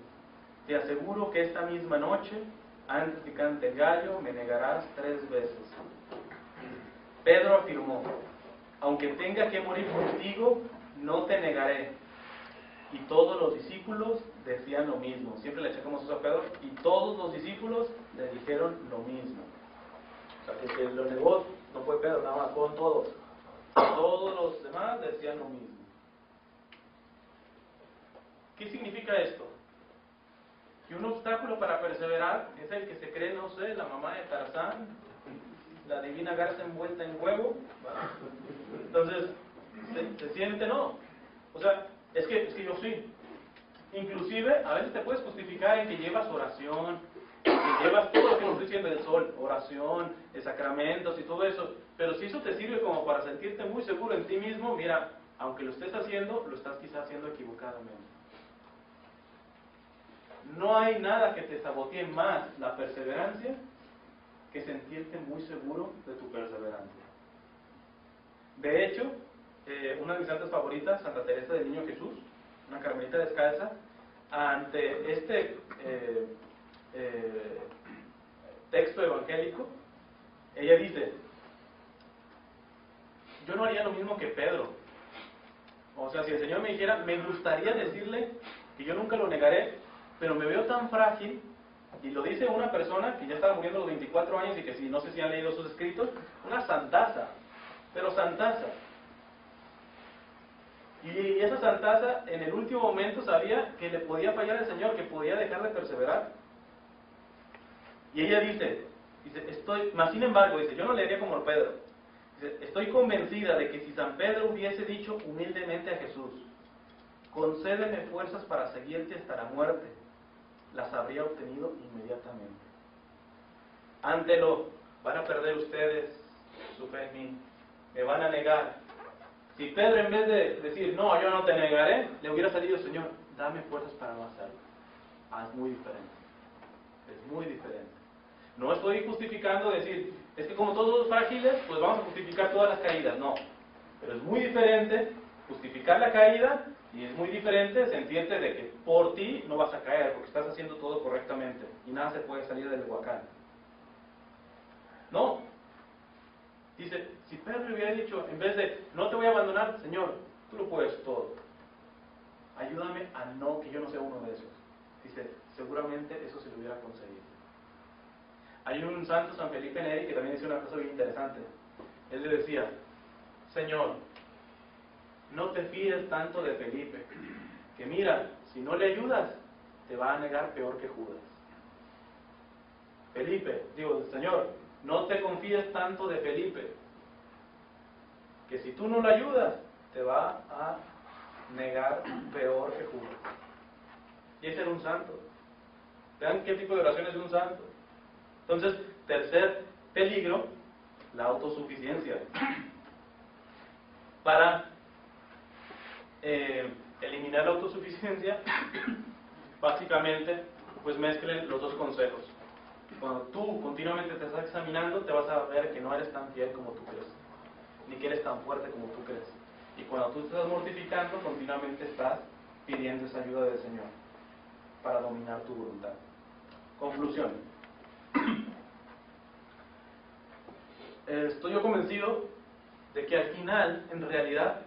A: te aseguro que esta misma noche, antes que cante el gallo, me negarás 3 veces. Pedro afirmó: aunque tenga que morir contigo, no te negaré. Y todos los discípulos decían lo mismo. Siempre le echamos eso a Pedro. Y todos los discípulos le dijeron lo mismo. O sea, que el que lo negó no fue Pedro, nada más, fueron todos. Todos los demás decían lo mismo. ¿Qué significa esto? Que un obstáculo para perseverar es el que se cree, no sé, la mamá de Tarzán, la divina garza envuelta en huevo. Entonces, se siente, no. O sea, es que yo sí. Inclusive, a veces te puedes justificar en que llevas oración, que llevas todo lo que nos estoy diciendo del sol, oración, sacramentos y todo eso, pero si eso te sirve como para sentirte muy seguro en ti mismo, mira, aunque lo estés haciendo, lo estás quizás haciendo equivocadamente. No hay nada que te sabotee más la perseverancia que sentirte muy seguro de tu perseverancia. De hecho, una de mis santas favoritas, Santa Teresa del Niño Jesús, una carmelita descalza, ante este texto evangélico, ella dice: yo no haría lo mismo que Pedro. O sea, si el Señor me dijera, me gustaría decirle que yo nunca lo negaré, pero me veo tan frágil, y lo dice una persona que ya estaba muriendo a los 24 años y que si no sé si han leído sus escritos, una santaza, pero santaza. Y esa santaza en el último momento sabía que le podía fallar al Señor, que podía dejar de perseverar. Y ella dice, mas sin embargo, dice, yo no le haría como Pedro. Dice, estoy convencida de que si San Pedro hubiese dicho humildemente a Jesús: concédeme fuerzas para seguirte hasta la muerte, las habría obtenido inmediatamente. Ante lo, van a perder ustedes su fe en mí, me van a negar. Si Pedro, en vez de decir, no, yo no te negaré, le hubiera salido: Señor, dame fuerzas para no hacerlo. Es muy diferente. Es muy diferente. No estoy justificando decir, es que como todos los frágiles, pues vamos a justificar todas las caídas. No. Pero es muy diferente justificar la caída, y es muy diferente sentirte de que por ti no vas a caer, porque estás haciendo todo correctamente y nada se puede salir del huacán. No. Dice, si Pedro le hubiera dicho, en vez de, no te voy a abandonar, Señor, tú lo puedes todo, ayúdame a no, que yo no sea uno de esos. Dice, seguramente eso se le hubiera conseguido. Hay un santo, San Felipe Neri, que también dice una cosa bien interesante. Él le decía, Señor, no te fíes tanto de Felipe, que mira, si no le ayudas, te va a negar peor que Judas. Señor, no te confíes tanto de Felipe, que si tú no lo ayudas, te va a negar peor que Judas. Y ese era un santo. Vean qué tipo de oración es de un santo. Entonces, tercer peligro, la autosuficiencia. Para eliminar la autosuficiencia, básicamente, pues mezclen los dos consejos. Cuando tú continuamente te estás examinando, te vas a ver que no eres tan fiel como tú crees, ni que eres tan fuerte como tú crees. Y cuando tú te estás mortificando, continuamente estás pidiendo esa ayuda del Señor para dominar tu voluntad. Conclusión. Estoy yo convencido de que al final, en realidad,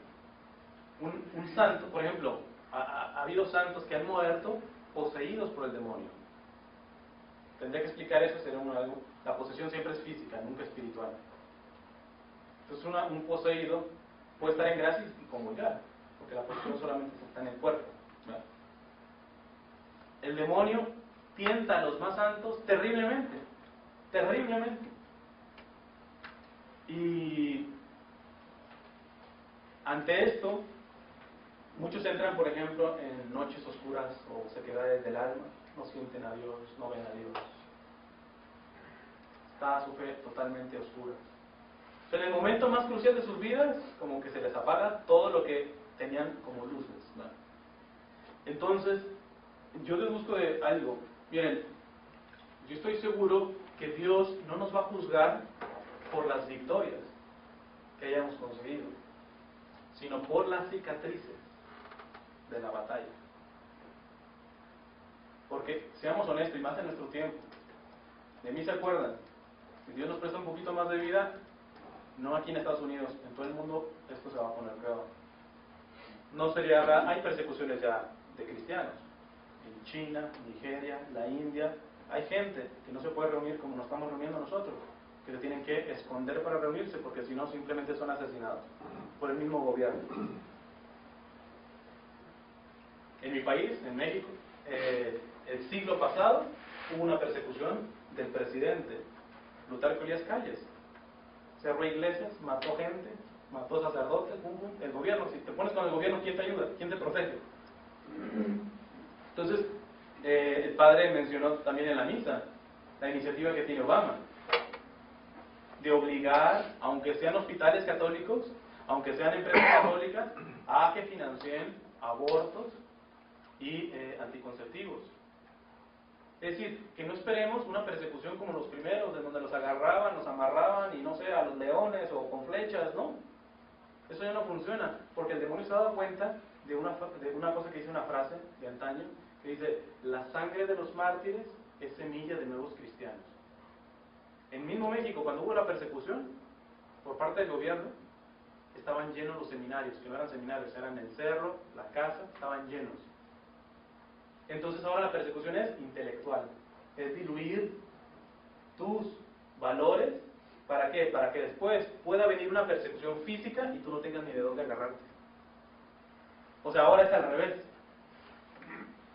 A: un santo, por ejemplo, ha habido santos que han muerto poseídos por el demonio. Tendría que explicar eso, sería algo. La posesión siempre es física, nunca espiritual. Entonces un poseído puede estar en gracia y comulgar, porque la posesión solamente está en el cuerpo, ¿verdad? El demonio tienta a los más santos terriblemente, terriblemente. Y ante esto, muchos entran, por ejemplo, en noches oscuras o sequedades del alma, no sienten a Dios, no ven a Dios. Está su fe totalmente oscura. En el momento más crucial de sus vidas, como que se les apaga todo lo que tenían como luces, ¿no? Entonces, yo les busco de algo. Miren, yo estoy seguro que Dios no nos va a juzgar por las victorias que hayamos conseguido, sino por las cicatrices de la batalla. Porque, seamos honestos, y más en nuestro tiempo, de mí se acuerdan, si Dios nos presta un poquito más de vida, no aquí en Estados Unidos, en todo el mundo esto se va a poner peor. No sería, hay persecuciones ya de cristianos, en China, Nigeria, la India, hay gente que no se puede reunir como nos estamos reuniendo nosotros, que se tienen que esconder para reunirse, porque si no simplemente son asesinados por el mismo gobierno. En mi país, en México, el siglo pasado hubo una persecución del presidente Plutarco Elías Calles. Cerró iglesias, mató gente, mató sacerdotes, el gobierno. Si te pones con el gobierno, ¿quién te ayuda? ¿Quién te protege? Entonces, el padre mencionó también en la misa la iniciativa que tiene Obama de obligar, aunque sean hospitales católicos, aunque sean empresas católicas, a que financien abortos y anticonceptivos. Es decir, que no esperemos una persecución como los primeros, de donde los agarraban, los amarraban y no sé, a los leones o con flechas, ¿no? Eso ya no funciona, porque el demonio se ha dado cuenta de una cosa que dice una frase de antaño, que dice, la sangre de los mártires es semilla de nuevos cristianos. En mismo México, cuando hubo la persecución por parte del gobierno, estaban llenos los seminarios, que no eran seminarios, eran el cerro, la casa, estaban llenos. Entonces ahora la persecución es intelectual, es diluir tus valores. ¿Para qué? Para que después pueda venir una persecución física y tú no tengas ni de dónde agarrarte. O sea, ahora es al revés.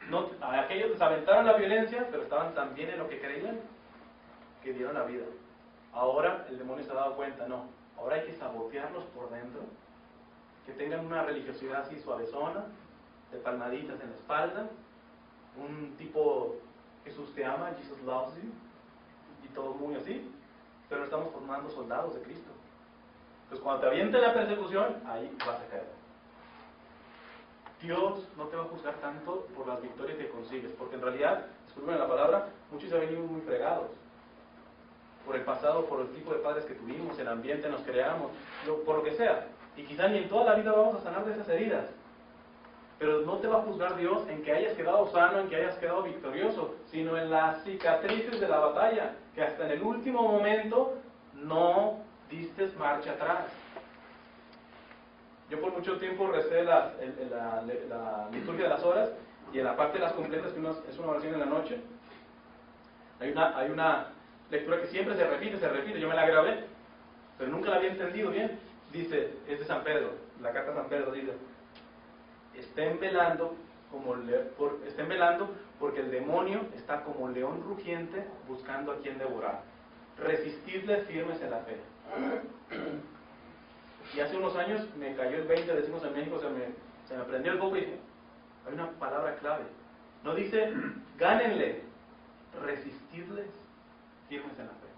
A: No, aquellos les aventaron la violencia, pero estaban tan bien en lo que creían que dieron la vida. Ahora el demonio se ha dado cuenta, no, ahora hay que sabotearlos por dentro, que tengan una religiosidad así suavezona, de palmaditas en la espalda, un tipo Jesús te ama, Jesus loves you, y todo muy así, pero estamos formando soldados de Cristo. Entonces cuando te aviente la persecución, ahí vas a caer. Dios no te va a juzgar tanto por las victorias que consigues, porque en realidad, disculpen la palabra, muchos ya venimos muy fregados por el pasado, por el tipo de padres que tuvimos, el ambiente en los que creamos, por lo que sea, y quizá ni en toda la vida vamos a sanar de esas heridas. Pero no te va a juzgar Dios en que hayas quedado sano, en que hayas quedado victorioso, sino en las cicatrices de la batalla, que hasta en el último momento no Distes marcha atrás. Yo por mucho tiempo recé la liturgia de las horas, y en la parte de las completas, que es una oración en la noche, hay una lectura que siempre se repite, yo me la grabé, pero nunca la había entendido bien. Dice, es de San Pedro, la carta de San Pedro dice: estén velando porque el demonio está como león rugiente buscando a quien devorar. Resistidle firmes en la fe. Y hace unos años me cayó el 20, decimos en México, se me prendió el foco y dije, hay una palabra clave. No dice, gánenle, resistidles firmes en la fe.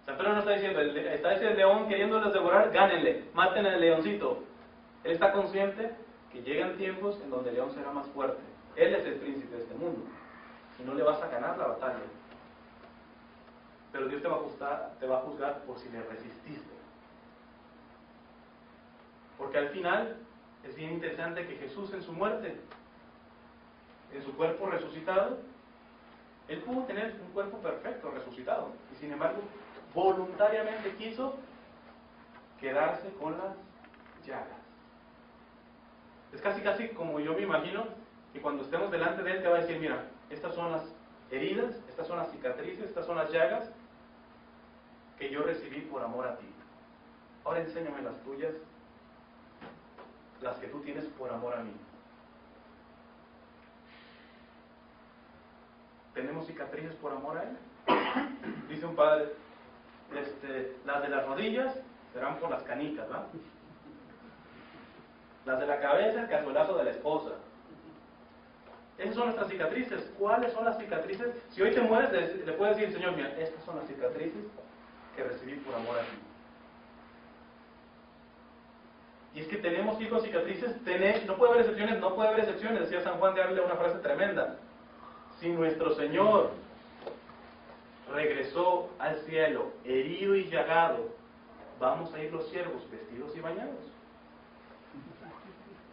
A: San Pedro no está diciendo, está ese león queriéndoles devorar, gánenle, maten al leoncito. Él está consciente que llegan tiempos en donde el león será más fuerte. Él es el príncipe de este mundo y no le vas a ganar la batalla. Pero Dios te va a juzgar por si le resististe. Porque al final es bien interesante que Jesús, en su muerte, en su cuerpo resucitado, Él pudo tener un cuerpo perfecto resucitado, y sin embargo voluntariamente quiso quedarse con las llagas. Es casi como yo me imagino que cuando estemos delante de Él te va a decir: mira, estas son las heridas, estas son las cicatrices, estas son las llagas que yo recibí por amor a ti. Ahora enséñame las tuyas, las que tú tienes por amor a mí. ¿Tenemos cicatrices por amor a Él? Dice un padre, las de las rodillas serán por las canicas, ¿va? Las de la cabeza, el cazuelazo de la esposa. Esas son nuestras cicatrices. ¿Cuáles son las cicatrices? Si hoy te mueres, le puedes decir: Señor, mira, estas son las cicatrices que recibí por amor a ti. Y es que tenemos hijos cicatrices, no puede haber excepciones, decía San Juan de Ávila una frase tremenda. Si nuestro Señor regresó al cielo herido y llagado, ¿vamos a ir los siervos vestidos y bañados?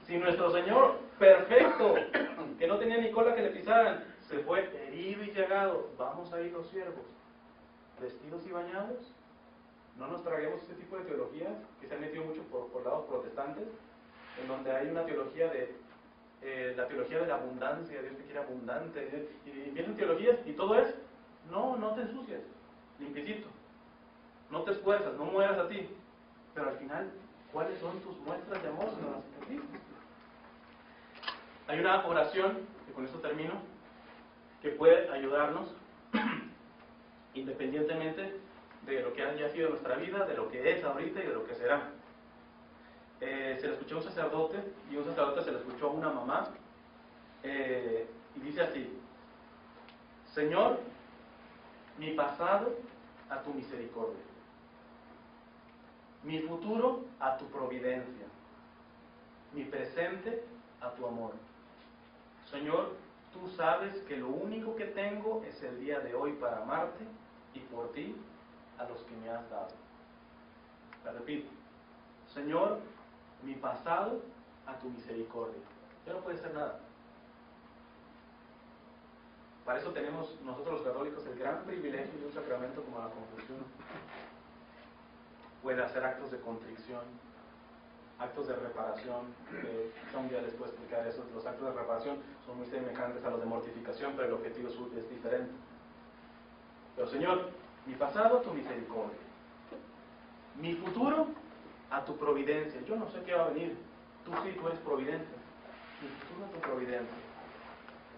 A: Si nuestro Señor perfecto, que no tenía ni cola que le pisaran, se fue herido y llagado, ¿vamos a ir los siervos vestidos y bañados? No nos traguemos este tipo de teologías que se han metido mucho por lados protestantes, en donde hay una teología la teología de la abundancia, Dios te quiere abundante, y vienen teologías y todo es: no te ensucias, limpiecito, no te esfuerzas, no mueras a ti. Pero al final, ¿cuáles son tus muestras de amor si no las cicatrices? Hay una oración, que con esto termino, que puede ayudarnos independientemente de lo que haya sido nuestra vida, de lo que es ahorita y de lo que será. Se le escuchó a un sacerdote, y un sacerdote se le escuchó a una mamá, y dice así: Señor, mi pasado a tu misericordia, mi futuro a tu providencia, mi presente a tu amor. Señor, tú sabes que lo único que tengo es el día de hoy para amarte, y por ti a los que me has dado. La repito: Señor, mi pasado a tu misericordia. Ya no puede ser nada. Para eso tenemos nosotros los católicos el gran privilegio de un sacramento como la confesión. Puede hacer actos de contrición, actos de reparación. Un día les puedo explicar eso. Los actos de reparación son muy semejantes a los de mortificación, pero el objetivo es diferente. Pero Señor, mi pasado a tu misericordia, mi futuro a tu providencia. Yo no sé qué va a venir, tú sí, tú eres providente. Mi futuro a tu providencia,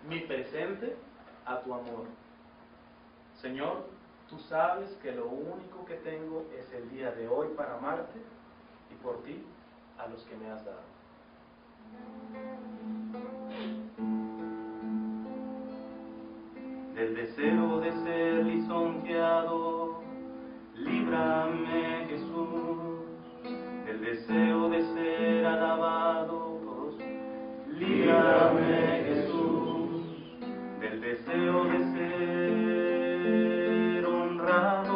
A: mi presente a tu amor. Señor, tú sabes que lo único que tengo es el día de hoy para amarte, y por ti a los que me has dado. Del deseo de ser lisonjeado, líbrame, Jesús. Del deseo de ser alabado, líbrame, Jesús. Del deseo de ser honrado,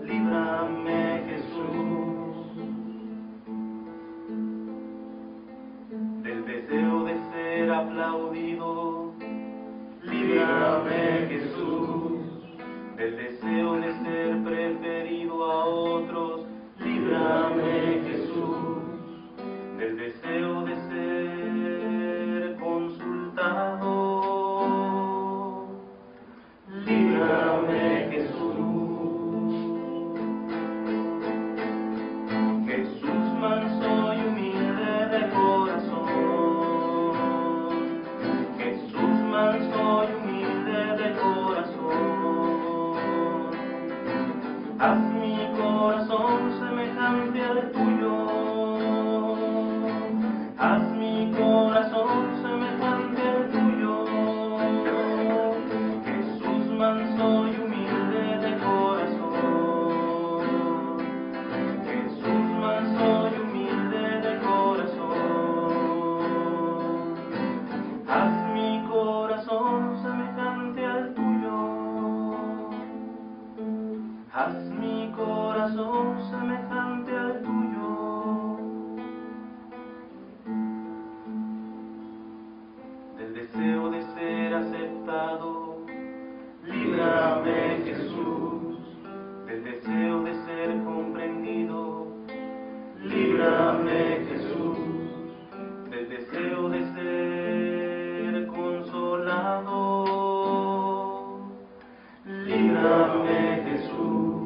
A: líbrame, Jesús. Del deseo de ser aplaudido, líbrame, Jesús. Del deseo de ser del deseo de ser aceptado. Líbrame, Jesús, del deseo de ser comprendido. Líbrame, Jesús, del deseo de ser consolado. Líbrame, Jesús,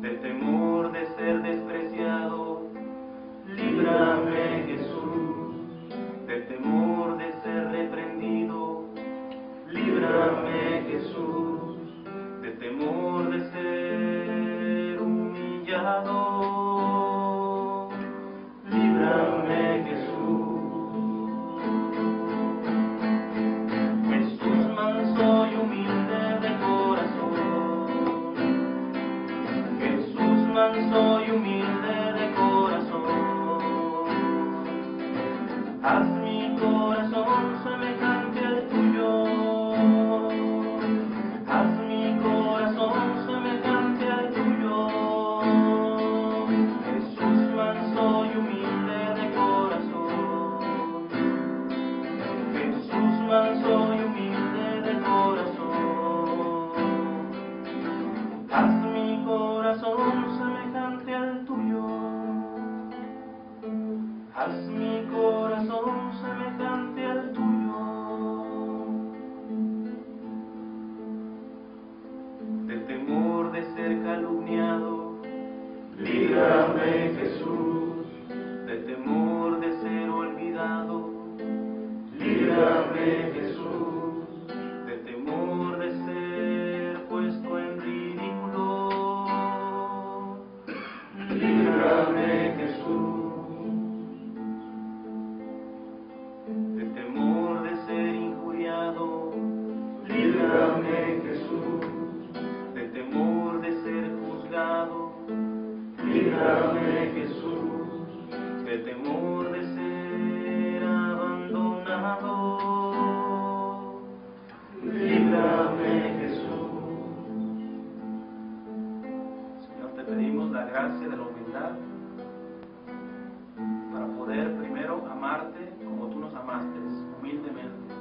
A: del temor de ser despreciado. Líbrame, Jesús, del temor de ser reprendido. Líbrame, Jesús, del temor de ser humillado. Líbrame, Jesús. Jesús manso y humilde de corazón. Jesús manso y humilde de corazón. Haz mi corazón semejante al tuyo. Haz mi corazón semejante al tuyo. Jesús manso y humilde de corazón. Jesús manso y humilde de corazón. Haz mi corazón semejante al tuyo. Haz mi corazón semejante al tuyo. Del temor de ser calumniado. Líbrame, Jesús, del temor de ser olvidado. Líbrame, Jesús, del temor de ser puesto en ridículo. Líbrame, Jesús, del temor de ser injuriado. Líbrame, Jesús, del temor de ser juzgado. Líbrame, Jesús, del temor de ser abandonado. Líbrame, Jesús. Señor, te pedimos la gracia de la humildad para poder primero amarte como tú nos amaste, humildemente,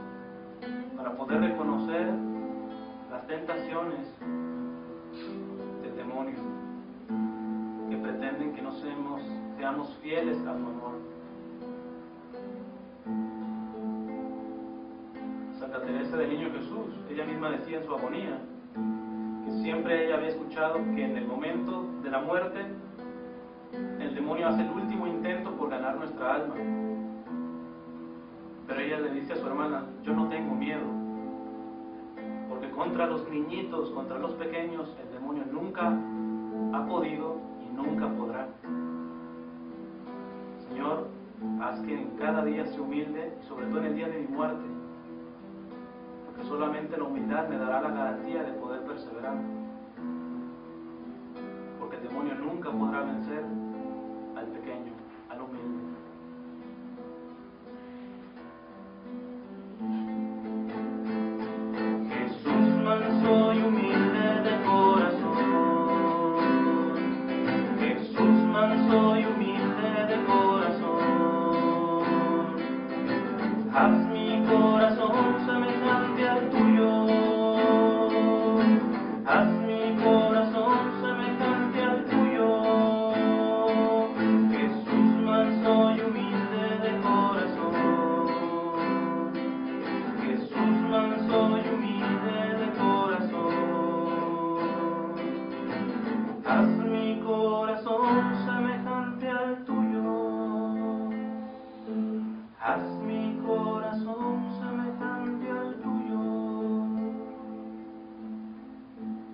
A: para poder reconocer las tentaciones del demonio que pretenden que no seamos fieles a tu amor. Santa Teresa del Niño Jesús, ella misma decía en su agonía que siempre ella había escuchado que en el momento de la muerte el demonio hace el último intento por ganar nuestra alma. Pero ella le dice a su hermana: yo no tengo miedo, porque contra los niñitos, contra los pequeños, el demonio nunca ha podido y nunca podrá. Señor, haz que en cada día sea humilde, y sobre todo en el día de mi muerte, porque solamente la humildad me dará la garantía de poder perseverar, porque el demonio nunca podrá vencer al pequeño, al humilde. Jesús manso y humilde de corazón. Jesús manso y humilde de corazón. Haz mi corazón semejante al tuyo. Haz mi corazón semejante al tuyo. Jesús manso y humilde de corazón. Jesús manso y humilde de corazón. Haz mi corazón semejante al tuyo. Haz mi corazón semejante al tuyo.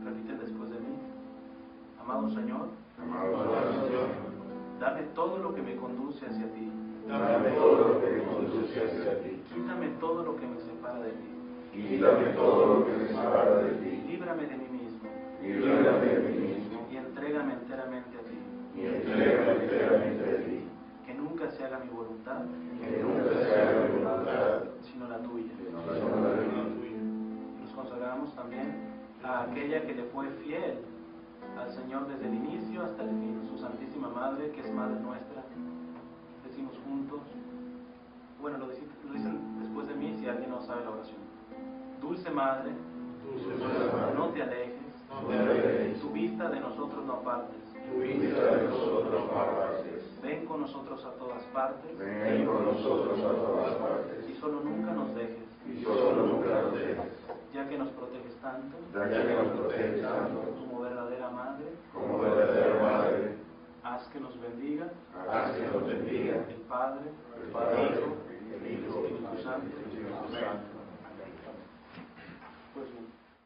A: Repite después de mí: amado Señor, dame todo lo que me conduce hacia ti.
B: Dame todo lo que me conduce hacia ti.
A: Quítame todo lo que me separa de ti.
B: Quítame todo lo que me separa de ti.
A: Líbrame de mí mismo.
B: Líbrame de mí mismo.
A: Y entrégame enteramente a ti.
B: Y entrégame enteramente a ti.
A: Que nunca se haga mi voluntad,
B: Que nunca se haga mi voluntad,
A: sino la tuya.
B: sino la tuya.
A: Nos consagramos también a aquella que le fue fiel al Señor desde el inicio hasta el fin, su Santísima Madre, que es Madre nuestra. Decimos juntos: Dulce Madre, no te alejes, tu vista de nosotros no apartes. Ven con nosotros a todas partes, y solo nunca nos dejes, ya que nos proteges tanto, como verdadera Madre, haz que nos bendiga el Padre, el Hijo y el Espíritu Santo. Pues